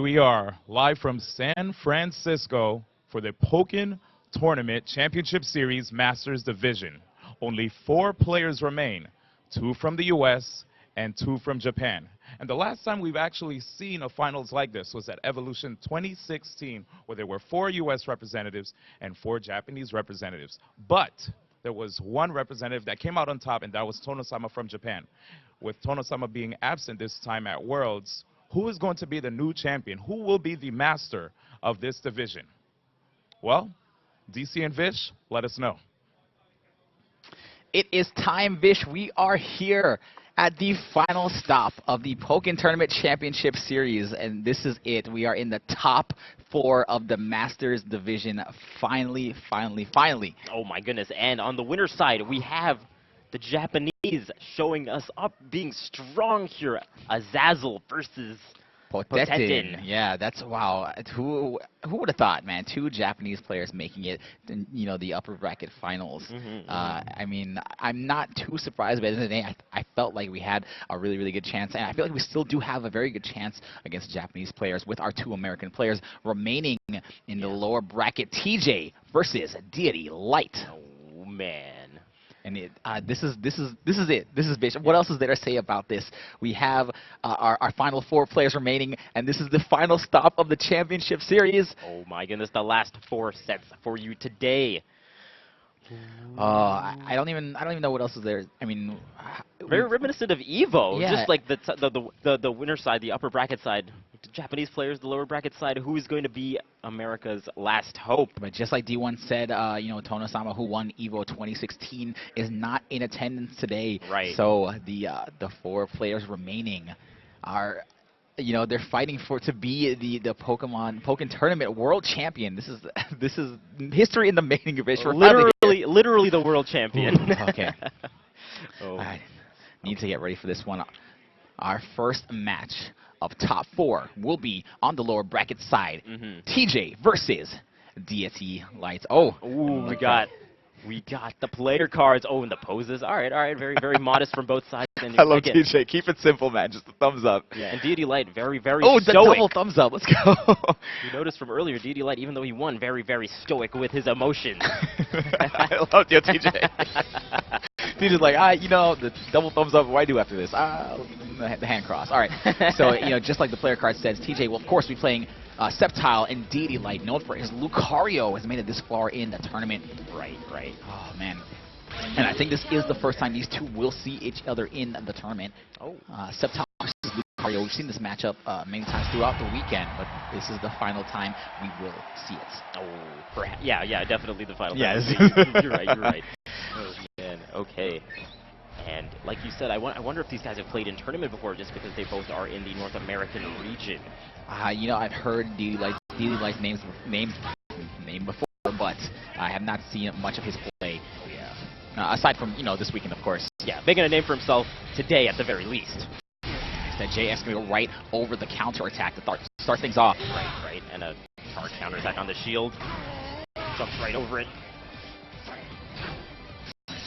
we are, live from San Francisco for the Pokken Tournament Championship Series Masters Division. Only 4 players remain, 2 from the US and 2 from Japan. And the last time we've actually seen a finals like this was at Evolution 2016, where there were 4 US representatives and 4 Japanese representatives. But there was one representative that came out on top, and that was Tono-sama from Japan. With Tono-sama being absent this time at Worlds, who is going to be the new champion? Who will be the master of this division? Well, DC and Vish, let us know. It is time, Vish. We are here at the final stop of the Pokken Tournament Championship Series, and this is it. We are in the top 4 of the Masters Division. Finally. Oh my goodness, and on the winner's side, we have the Japanese showing us up, being strong here. Azazel versus Potetin. Yeah, that's wow. Who would have thought, man? 2 Japanese players making it, the upper bracket finals. I mean, I'm not too surprised, but at the end of the day, I felt like we had a really good chance, and I feel like we still do have a very good chance against Japanese players with our 2 American players remaining in the lower bracket. Teejay versus Deity Light. Oh man. And this is it. This is basic. What else is there to say about this? We have our final 4 players remaining, and this is the final stop of the championship series. Oh my goodness, the last 4 sets for you today. I don't even know what else is there. I mean, very reminiscent of Evo. Yeah. Just like the winner side, the upper bracket side, the Japanese players, the lower bracket side. Who is going to be America's last hope? But just like D1 said, Tono-sama, who won Evo 2016, is not in attendance today. Right. So the 4 players remaining are, they're fighting to be the Pokken Tournament World Champion. This is history in the making of it. Literally the world champion. Ooh, okay. Oh. I need to get ready for this one. Our first match of top 4 will be on the lower bracket side. Teejay versus Deity Light. Oh, ooh, we got the player cards. Oh, and the poses. All right. Very modest from both sides. And I love Teejay. Keep it simple, man. Just a thumbs up. Yeah, and Deity Light, very oh, stoic. the double thumbs up. Let's go. You noticed from earlier, Deity Light, even though he won, very stoic with his emotions. I love you, Teejay. Teejay's like, the double thumbs up. What do I do after this? The hand cross. All right. So, just like the player card says, Teejay will, of course, be playing Sceptile and Deity Light, known for his Lucario, has made it this far in the tournament. Right. Oh, man. And I think this is the first time these 2 will see each other in the tournament. Oh. Sceptile versus Lucario. We've seen this matchup many times throughout the weekend, but this is the final time we will see it. Oh, perhaps. Yeah, definitely the final time. Yes. You're right. Oh, man. Okay. And like you said, I wonder if these guys have played in tournament before, just because they both are in the North American region. I've heard Deity Light's name before, but I have not seen much of his play. Yeah. Aside from this weekend, of course. Yeah, making a name for himself today at the very least. That Jay Eskimo right over the counter attack to start things off. Right. And a hard counter attack on the shield. Jumps right over it.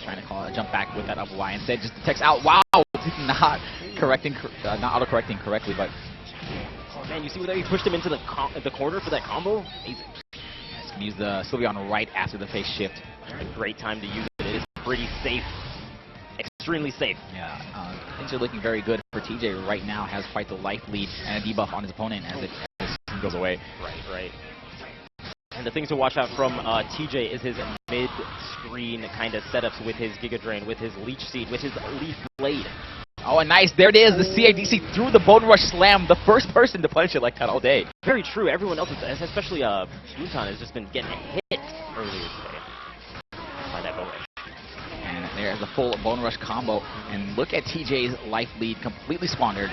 Trying to call a jump back with that up Y, instead just detects out. Wow, not auto-correcting correctly, but oh man, you see where he pushed him into the corner for that combo? Amazing. He's gonna use the Sylveon right after the face shift. A great time to use it. It is pretty safe, extremely safe. Yeah, things are looking very good for Teejay right now. Has quite the life lead and a debuff on his opponent as it goes away. Right. And the things to watch out from Teejay is his mid-screen kind of setups with his Giga Drain, with his Leech Seed, with his Leaf Blade. Oh, and nice. There it is. The CIDC through the Bone Rush Slam. The first person to punish it like that all day. Very true. Everyone else, especially Buntan, has just been getting hit earlier today by that Bone Rush. And there's a full Bone Rush combo. And look at Teejay's life lead completely squandered.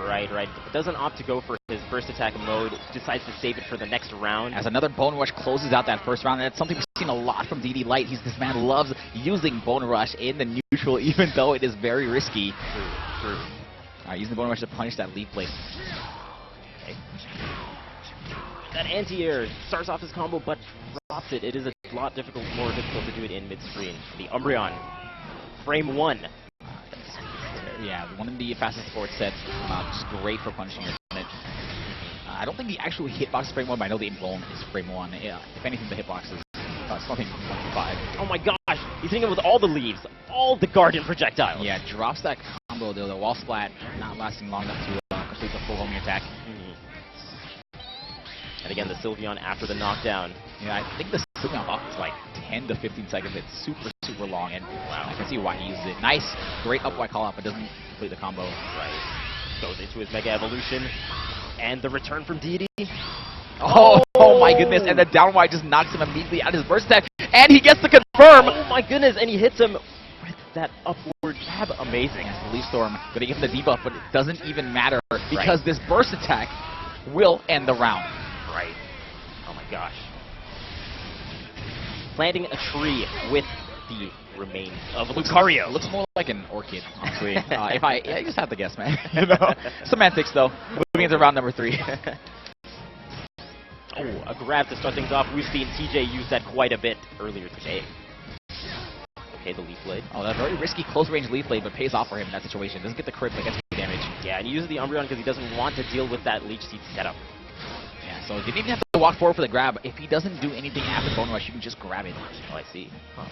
Right. Doesn't opt to go for his first attack mode, decides to save it for the next round. As another Bone Rush closes out that first round, and that's something we've seen a lot from Deity Light. This man loves using Bone Rush in the neutral, even though it is very risky. True. Using the Bone Rush to punish that Leaf Blade. Okay. That anti-air starts off his combo, but drops it. It is a lot more difficult to do it in mid-screen. The Umbreon, frame 1. Yeah, one of the fastest forward sets, just great for punishing your opponent. I don't think the actual hitbox is frame 1, but I know the bone is frame 1. Yeah, if anything, the hitbox is something 1.5. Oh my gosh! He's hitting him with all the leaves, all the guardian projectiles. Yeah, drops that combo though. The wall splat not lasting long enough to complete the full homing attack. And again, the Sylveon after the knockdown. Yeah, I think the Sylveon off is like 10 to 15 seconds. It's super, super long, and I can see why he uses it. Nice, great up Y call out, but doesn't complete the combo. Right. Goes into his Mega Evolution. And the return from Deity. Oh my goodness, and the down Y just knocks him immediately out of his burst attack, and he gets to confirm! Oh my goodness, and he hits him with that upward jab. Amazing. Yes, the Leaf Storm gonna give him the debuff, but it doesn't even matter because this burst attack will end the round. Right. Oh my gosh. Planting a tree with the remains of Lucario. Looks more like an orchid, honestly. I just have to guess, man. You know? Semantics, though. Moving into round number 3. Oh, a grab to start things off. We've seen Teejay use that quite a bit earlier today. Okay, the Leaf Blade. Oh, that's very risky close-range Leaf Blade, but pays off for him in that situation. Doesn't get the crit, but gets the damage. Yeah, and he uses the Umbreon because he doesn't want to deal with that Leech Seed setup. Yeah, so didn't even have to walk forward for the grab. If he doesn't do anything after Bone Rush, you can just grab it. Oh, I see. Huh.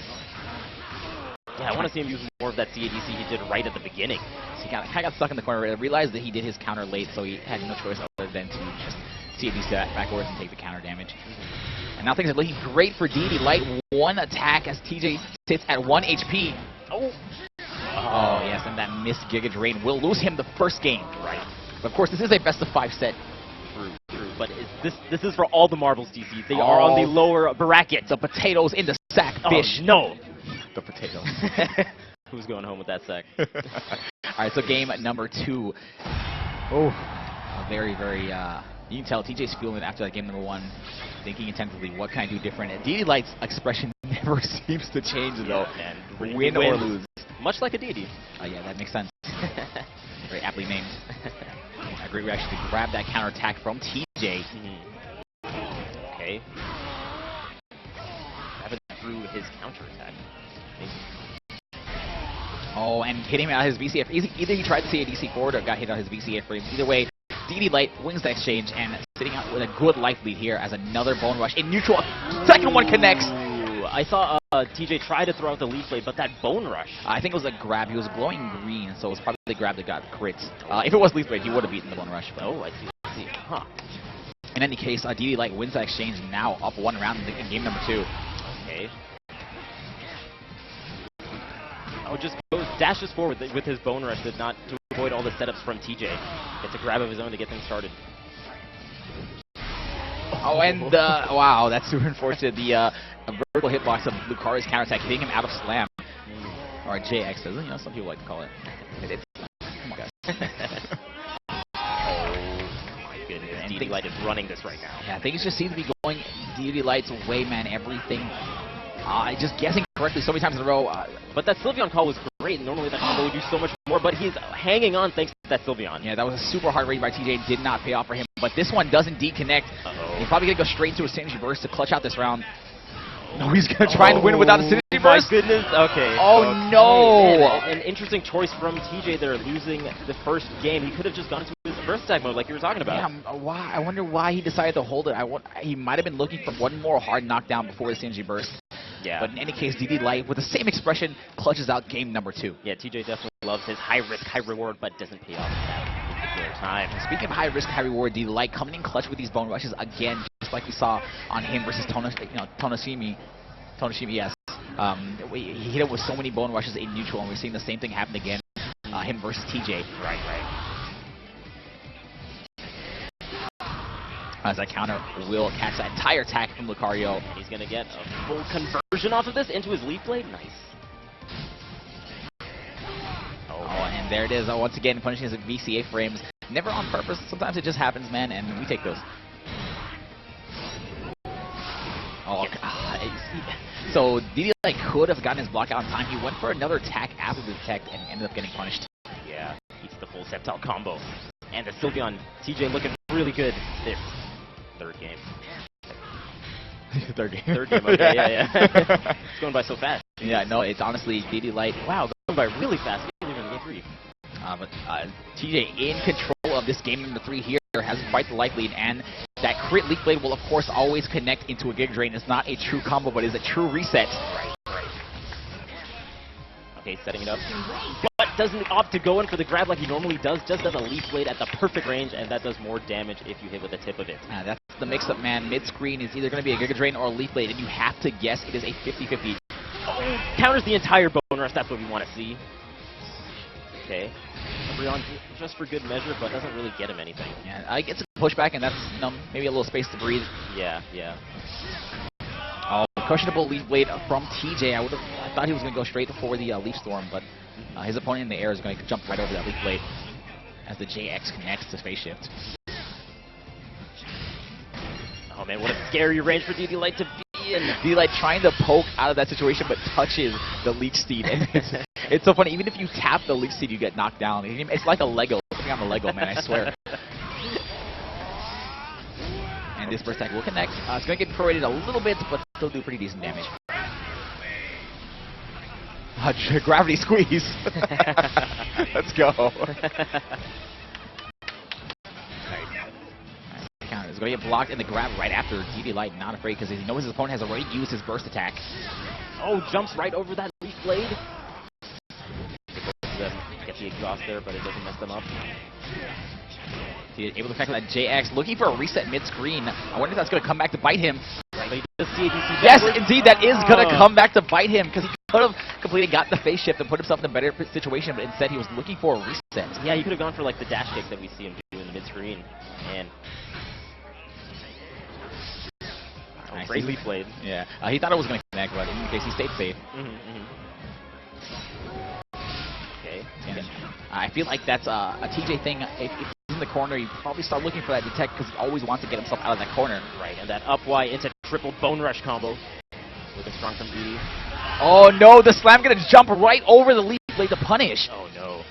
Yeah, I want to see him use more of that CADC he did right at the beginning. So he kind of got stuck in the corner. I realized that he did his counter late, so he had no choice other than to just CADC backwards and take the counter damage. And now things are looking great for Deity. Light one attack as Teejay sits at 1 HP. Oh, yes, and that missed Giga Drain will lose him the first game. Right. But of course, this is a best-of-5 set. True. But this is for all the marbles, DC. They are on the lower bracket. The potatoes in the sack, fish. Oh, no. The potatoes. Who's going home with that sack? All right, so game number 2. Oh, very, very... you can tell Teejay's feeling it after that game number 1, thinking intensively, what can I do different? And Deity Light's expression never seems to change, though. Man. Win or lose. Much like a Deity. Oh, yeah, that makes sense. Very aptly named. A great reaction to grab that counterattack from Teejay. Okay. Having through his counterattack. Oh, and hitting him out of his VCF. Either he tried to CADC forward or got hit out of his VCF frame. Either way, Deity Light wins the exchange and sitting out with a good life lead here as another Bone Rush in neutral. Second one connects. Ooh, I saw Teejay try to throw out the Leaf Blade, but that Bone Rush. I think it was a grab. He was glowing green, so it was probably the grab that got crits. If it was Leaf Blade, he would have beaten the Bone Rush. But oh, I see. Huh. In any case, Deity Light wins that exchange, now up 1 round in game number 2. Okay. Oh, just dashes forward with his Bone Rush to avoid all the setups from Teejay. Gets a grab of his own to get things started. Oh, and wow, that's super unfortunate. The vertical hitbox of Lucario's counterattack hitting him out of slam. Or JX, as you know, some people like to call it. It's come on, guys. Oh my goodness, Deity Light is running this right now. Yeah, things just seem to be going Deity Light's way, man. Everything. Just guessing correctly so many times in a row. But that Sylveon call was great. Normally that combo would do so much more, but he's hanging on thanks to that Sylveon. Yeah, that was a super hard raid by Teejay. Did not pay off for him. But this one does indeed connect. He's probably going to go straight to a Synergy Burst to clutch out this round. No, he's going to try and win without a Synergy Burst. My goodness. Okay. Oh, no. Man, an interesting choice from Teejay there, losing the first game. He could have just gone into his burst attack mode like you were talking about. Yeah, why? I wonder why he decided to hold it. He might have been looking for one more hard knockdown before the Synergy Burst. Yeah. But in any case, Deity Light, with the same expression, clutches out game number 2. Yeah, Teejay definitely loves his high risk, high reward, but doesn't pay off at that particular time. Speaking of high risk, high reward, Deity Light coming in clutch with these Bone Rushes again, just like we saw on him versus Tonoshimi. Tonoshimi, yes. He hit him with so many Bone Rushes in neutral, and we're seeing the same thing happen again. Him versus Teejay. Right. As that counter will catch that entire attack from Lucario. And he's going to get a full conversion off of this into his Leaf Blade. Nice. Oh, and there it is. Once again, punishing his VCA frames. Never on purpose. Sometimes it just happens, man, and we take those. Oh, God. So Deity Light could have gotten his block out in time. He went for another attack after the detect and ended up getting punished. Yeah, eats the full Sceptile combo. And the Sylveon, Teejay looking really good there. Third game. Third game. Third game, okay, yeah. It's going by so fast. Yeah, no, it's honestly Deity Light. Wow, going by really fast. Even game 3. But Teejay in control of this game number 3 here. has quite the life lead, and that crit Leaf Blade will, of course, always connect into a Giga Drain. It's not a true combo, but is a true reset. Okay, setting it up. But doesn't opt to go in for the grab like he normally does. Just does a Leaf Blade at the perfect range, and that does more damage if you hit with the tip of it. That's the mix-up, man. Mid-screen is either going to be a Giga Drain or a Leaf Blade, and you have to guess it is a 50-50. Oh, counters the entire Bone Rush. That's what we want to see. Okay. Umbreon just for good measure, but doesn't really get him anything. Yeah, gets a pushback, and that's maybe a little space to breathe. Yeah, yeah. Oh, questionable Leaf Blade from Teejay. I thought he was going to go straight for the Leaf Storm, but his opponent in the air is going to jump right over that Leaf Blade as the JX connects to Space Shift. Oh man, what a scary range for Deity Light to be in. Deity Light trying to poke out of that situation, but touches the Leech Seed. And it's so funny. Even if you tap the Leech Seed, you get knocked down. It's like a Lego. It's like I'm a Lego, man, I swear. And this burst attack will connect. It's going to get prorated a little bit, but still do pretty decent damage. Gravity squeeze. Let's go. Counter is going to get blocked in the grab right after Deity Light. Not afraid because he knows his opponent has already used his burst attack. Oh, jumps right over that Leaf Blade. Get the exhaust there, but it doesn't mess them up. He is able to connect with that JX, looking for a reset mid-screen. I wonder if that's going to come back to bite him. Yes, indeed, that is going to come back to bite him, because he could have completely got the face shift and put himself in a better situation, but instead he was looking for a reset. Yeah, he could have gone for like the dash kick that we see him do in the mid-screen. And great Leaf Blade. Yeah, he thought it was going to connect, but in any case, he stayed safe. Okay. I feel like that's a Teejay thing. If he's in the corner, you probably start looking for that detect because he always wants to get himself out of that corner. Right, and that up Y into triple Bone Rush combo with a strong from Deity. Oh no, the slam gonna jump right over the Leaf Blade to punish. Oh no.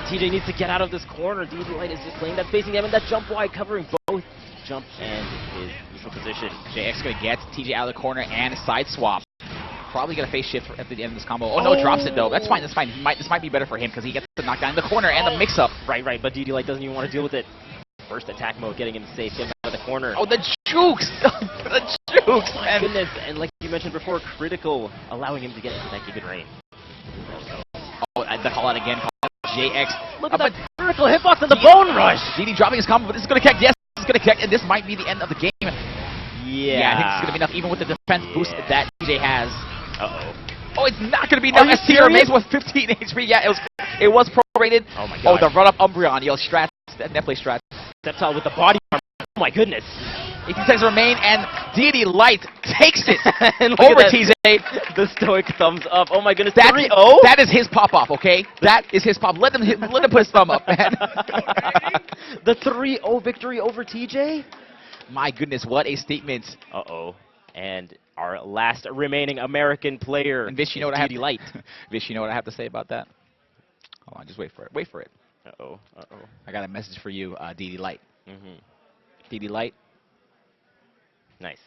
Teejay needs to get out of this corner. Deity Light is just playing that facing him, and that jump Y covering both jump and his neutral position. JX gonna get Teejay out of the corner and side swap. Probably gonna face shift at the end of this combo. Oh no, drops it though. That's fine. That's fine. This might be better for him because he gets the knockdown in the corner and the mix-up. Right. But Deity Light doesn't even want to deal with it. First attack mode, getting him safe, getting him out of the corner. Oh, the jukes! The jukes! My goodness, and like you mentioned before, critical, allowing him to get into that Giga Drain. Oh, the call out again. JX. Look at that critical hitbox on the Bone Rush! Deity dropping his combo, but this is gonna connect. Yes, this is gonna connect, and this might be the end of the game. Yeah, I think this is gonna be enough, even with the defense boost that Teejay has. Uh-oh. Oh, it's not going to be enough. ST remains with 15 HP. Yeah, it was prorated. Oh my god. Oh, the run-up Umbreon. Yo, strats. Definitely strats. Steptile with the body armor. Oh my goodness. 18 seconds remain, and Deity Light takes it and over Teejay. The stoic thumbs up. Oh my goodness. 3-0? That is his pop-off, okay? That is his pop. Let him put his thumb up, man. The 3-0 victory over Teejay? My goodness, what a statement. Uh-oh. And our last remaining American player. And Vish, you know what Deity Light. Vish, you know what I have to say about that? Hold on, just wait for it. Wait for it. Uh-oh. I got a message for you, Deity Light. Deity Light. Nice.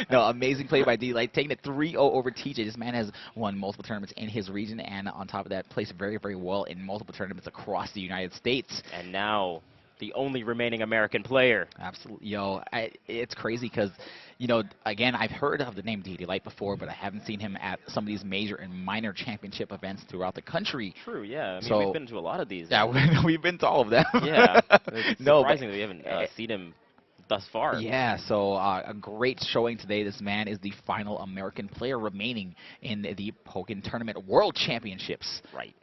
No, amazing play by Deity Light, taking it 3-0 over Teejay. This man has won multiple tournaments in his region, and on top of that, plays very, very well in multiple tournaments across the United States. And now, the only remaining American player. Absolutely. Yo, it's crazy because, you know, again, I've heard of the name Deity Light before, but I haven't seen him at some of these major and minor championship events throughout the country. True, yeah. I mean, we've been to a lot of these. Yeah, we've been to all of them. Yeah. It's surprising that we haven't seen him thus far. Yeah, so a great showing today. This man is the final American player remaining in the Pokken Tournament World Championships. Right.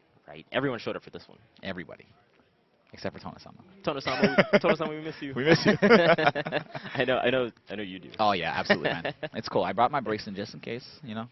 Everyone showed up for this one. Everybody. Except for Tono-sama. Tono-sama, we miss you. We miss you. I know you do. Oh yeah, absolutely, man. It's cool. I brought my bracelet just in case, you know.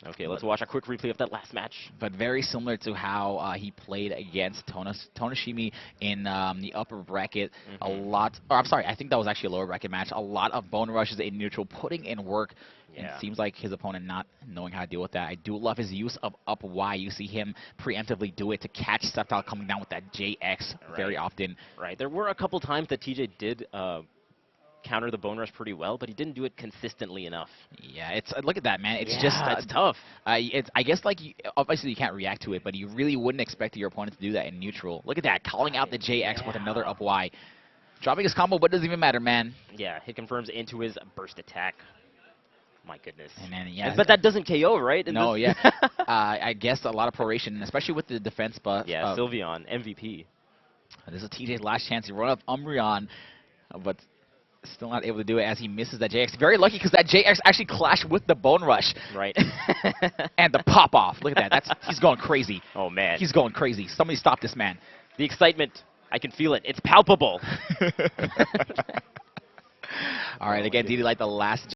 Okay, let's watch a quick replay of that last match. But very similar to how he played against Tonoshimi in the upper bracket. A lot. Or I'm sorry, I think that was actually a lower bracket match. A lot of bone rushes in neutral, putting in work. Yeah. And it seems like his opponent not knowing how to deal with that. I do love his use of up Y. You see him preemptively do it to catch Steptile coming down with that JX very often. Right. There were a couple times that Teejay did counter the Bone Rush pretty well, but he didn't do it consistently enough. Yeah, it's look at that, man. It's Yeah, just it's tough. I guess like obviously you can't react to it, but you really wouldn't expect your opponent to do that in neutral. Look at that, calling out the JX with another up Y, dropping his combo, but it doesn't even matter, man. Yeah, hit confirms into his burst attack. My goodness. And then yeah, But that doesn't KO, right? no, yeah. I guess a lot of proration, especially with the defense buff. Yeah, Sylveon, MVP. This is TJ's last chance. He run up Umbreon, but still not able to do it as he misses that JX. Very lucky because that JX actually clashed with the Bone Rush. Right. And the pop off. Look at that. He's going crazy. Oh, man. He's going crazy. Somebody stop this man. The excitement, I can feel it. It's palpable. All right, again, Deity like the last